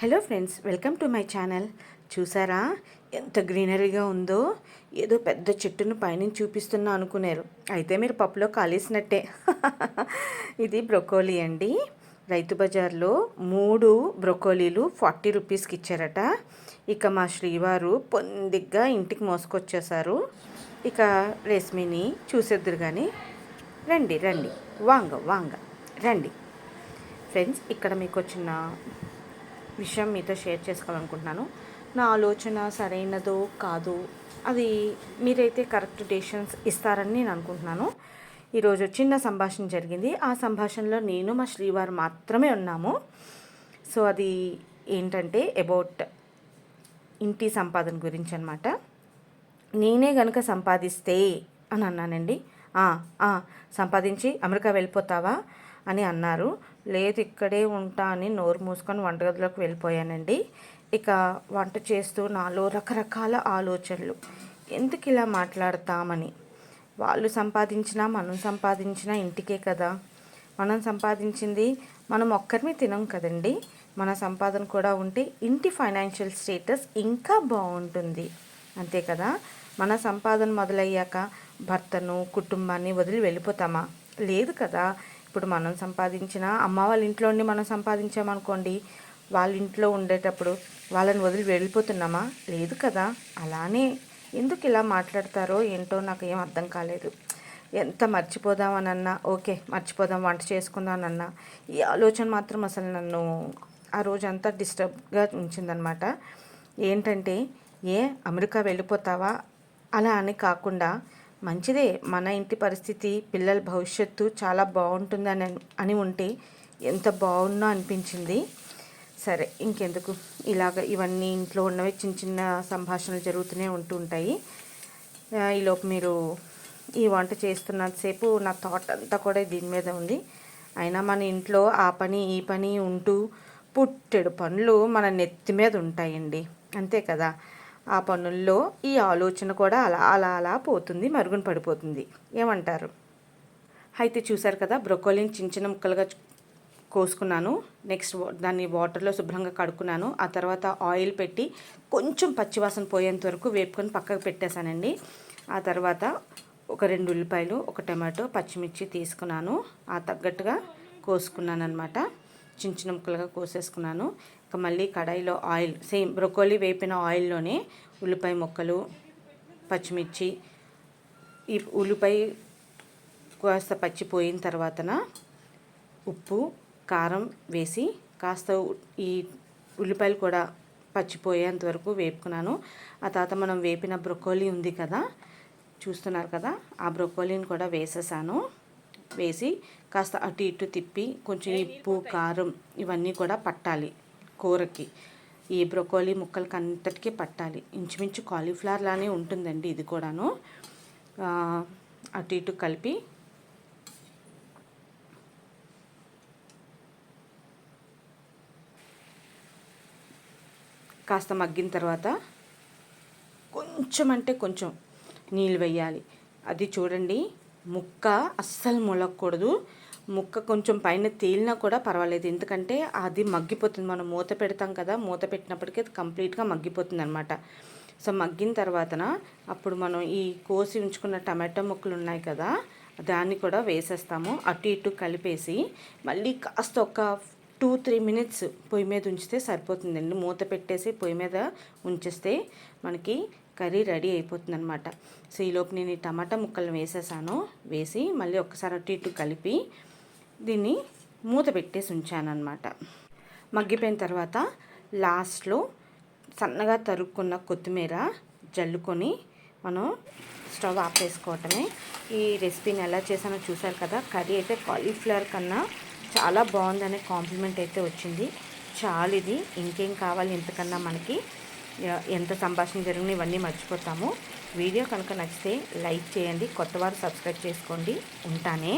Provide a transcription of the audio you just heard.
Hello friends, welcome to my channel. చూసారా ఎంత గ్రీనరీగా ఉందో? ఏదో పెద్ద చెట్టును పైనుంచి చూపిస్తున్నా అనుకున్నారు. అయితే మీరు పప్పులో కాలేసినట్టే. ఇది బ్రొకోలీ అండి. రైతు బజార్లో 3 బ్రొకోలీలు 40 రూపీస్కి ఇచ్చారట. ఇక మా శ్రీవారు పొందిగ్గా ఇంటికి మోసుకొచ్చేసారు. ఇక రేస్మిని చూసేద్దరు కానీ రండి రండి వాంగ రండి ఫ్రెండ్స్. ఇక్కడ మీకు వచ్చిన విషయం మీతో షేర్ చేసుకోవాలనుకుంటున్నాను. నా ఆలోచన సరైనదో కాదు, అది మీరైతే కరెక్ట్ డెసిషన్స్ ఇస్తారని నేను అనుకుంటున్నాను. ఈరోజు చిన్న సంభాషణ జరిగింది. ఆ సంభాషణలో నేను మా శ్రీవారు మాత్రమే ఉన్నాము. సో అది ఏంటంటే అబౌట్ ఇంటి సంపాదన గురించి అనమాట. నేనే గనుక సంపాదిస్తే అని అన్నానండి. సంపాదించి అమెరికా వెళ్ళిపోతావా అని అన్నారు. లేదు, ఇక్కడే ఉంటా అని నోరు మూసుకొని వంటగదిలోకి వెళ్ళిపోయానండి. ఇక వంట చేస్తూ నాలో రకరకాల ఆలోచనలు, ఎందుకు ఇలా మాట్లాడతామని. వాళ్ళు సంపాదించినా మనం సంపాదించినా ఇంటికే కదా. మనం సంపాదించింది మనం ఒక్కరిమే తినం కదండి. మన సంపాదన కూడా ఉంటే ఇంటి ఫైనాన్షియల్ స్టేటస్ ఇంకా బాగుంటుంది, అంతే కదా. మన సంపాదన మొదలయ్యాక భర్తను కుటుంబాన్ని వదిలి వెళ్ళిపోతామా? లేదు కదా. ఇప్పుడు మనం సంపాదించిన అమ్మ వాళ్ళ ఇంట్లో ఉండి మనం సంపాదించామనుకోండి, వాళ్ళ ఇంట్లో ఉండేటప్పుడు వాళ్ళని వదిలి వెళ్ళిపోతున్నామా? లేదు కదా. అలానే ఎందుకు ఇలా మాట్లాడతారో ఏంటో నాకు ఏం అర్థం కాలేదు. ఎంత మర్చిపోదామనన్నా ఓకే, మర్చిపోదాం, వంట చేసుకుందామనన్నా ఈ ఆలోచన మాత్రం అసలు నన్ను ఆ రోజంతా డిస్టర్బ్గా ఉంచిందనమాట. ఏంటంటే అమెరికా వెళ్ళిపోతావా అలా అని కాకుండా, మంచిదే, మన ఇంటి పరిస్థితి, పిల్లల భవిష్యత్తు చాలా బాగుంటుందని అని ఉంటే ఎంత బాగున్నా అనిపించింది. సరే, ఇంకెందుకు ఇవన్నీ ఇంట్లో ఉన్నవి చిన్న చిన్న సంభాషణలు జరుగుతూనే ఉంటుంటాయి. ఈలోపు మీరు ఈ వంట చేస్తున్నంతసేపు నా థాట్ అంతా కూడా దీని మీద ఉంది. అయినా మన ఇంట్లో ఆ పని ఈ పని ఉంటూ పుట్టెడు పనులు మన నెత్తి మీద ఉంటాయండి, అంతే కదా. ఆ పనుల్లో ఈ ఆలోచన కూడా అలా అలా అలా పోతుంది, మరుగున పడిపోతుంది. ఏమంటారు? అయితే చూసారు కదా, బ్రొకోలీని చిన్న చిన్న ముక్కలుగా కోసుకున్నాను. నెక్స్ట్ దాన్ని వాటర్లో శుభ్రంగా కడుక్కున్నాను. ఆ తర్వాత ఆయిల్ పెట్టి కొంచెం పచ్చివాసన పోయేంత వరకు వేపుకొని పక్కకు పెట్టేశానండి. ఆ తర్వాత ఒక 2 ఉల్లిపాయలు, ఒక టమాటో, పచ్చిమిర్చి తీసుకున్నాను. ఆ తగ్గట్టుగా కోసుకున్నాను అనమాట. చిన్న చిన్న ముక్కలుగా కోసేసుకున్నాను. ఇక మళ్ళీ కడాయిలో ఆయిల్, సేమ్ బ్రొకోలీ వేపిన ఆయిల్లోనే ఉల్లిపాయ ముక్కలు, పచ్చిమిర్చి, ఈ ఉల్లిపాయ కాస్త పచ్చిపోయిన తర్వాతన ఉప్పు కారం వేసి కాస్త ఈ ఉల్లిపాయలు కూడా పచ్చిపోయేంత వరకు వేపుకున్నాను. ఆ తర్వాత మనం వేపిన బ్రొకోలీ ఉంది కదా, చూస్తున్నారు కదా, ఆ బ్రొకోలీని కూడా వేసేసాను. వేసి కాస్త అటు ఇటు తిప్పి కొంచెం ఉప్పు కారం ఇవన్నీ కూడా పట్టాలి కూరకి. ఈ బ్రొకోలీ ముక్కలకి అంతటికీ పట్టాలి. ఇంచుమించు కాలీఫ్లవర్ లానే ఉంటుందండి ఇది కూడాను. అటు ఇటు కలిపి కాస్త మగ్గిన తర్వాత కొంచెం అంటే కొంచెం నీళ్ళు వేయాలి. అది చూడండి, ముక్క అస్సలు ములగకూడదు. ముక్క కొంచెం పైన తేలినా కూడా పర్వాలేదు, ఎందుకంటే అది మగ్గిపోతుంది. మనం మూత పెడతాం కదా, మూత పెట్టినప్పటికీ అది కంప్లీట్గా మగ్గిపోతుంది అనమాట. సో మగ్గిన తర్వాతన అప్పుడు మనం ఈ కోసి ఉంచుకున్న టమాటో ముక్కలు ఉన్నాయి కదా, దాన్ని కూడా వేసేస్తాము. అటు ఇటు కలిపేసి మళ్ళీ కాస్త ఒక 2-3 మినిట్స్ పొయ్యి మీద ఉంచితే సరిపోతుందండి. మూత పెట్టేసి పొయ్యి మీద ఉంచేస్తే మనకి కర్రీ రెడీ అయిపోతుంది అనమాట. సో ఈలోపు నేను ఈ టమాటా ముక్కలను వేసేసాను. వేసి మళ్ళీ ఒక్కసారి అటు ఇటు కలిపి దీన్ని మూత పెట్టేసి ఉంచాను అనమాట. మగ్గిపోయిన తర్వాత లాస్ట్లో సన్నగా తరుక్కున్న కొత్తిమీర జల్లుకొని మనం స్టవ్ ఆపేసుకోవటమే. ఈ రెసిపీని ఎలా చేశానో చూసారు కదా. కర్రీ అయితే కాలీఫ్లవర్ కన్నా చాలా బాగుందనే కాంప్లిమెంట్ అయితే వచ్చింది. చాలు, ఇది ఇంకేం కావాలి ఇంతకన్నా మనకి. ఎంత సంభాషణ జరిగినా ఇవన్నీ మర్చిపోతాము. వీడియో కనుక నచ్చితే లైక్ చేయండి, కొత్తవారు సబ్స్క్రైబ్ చేసుకోండి. ఉంటానే.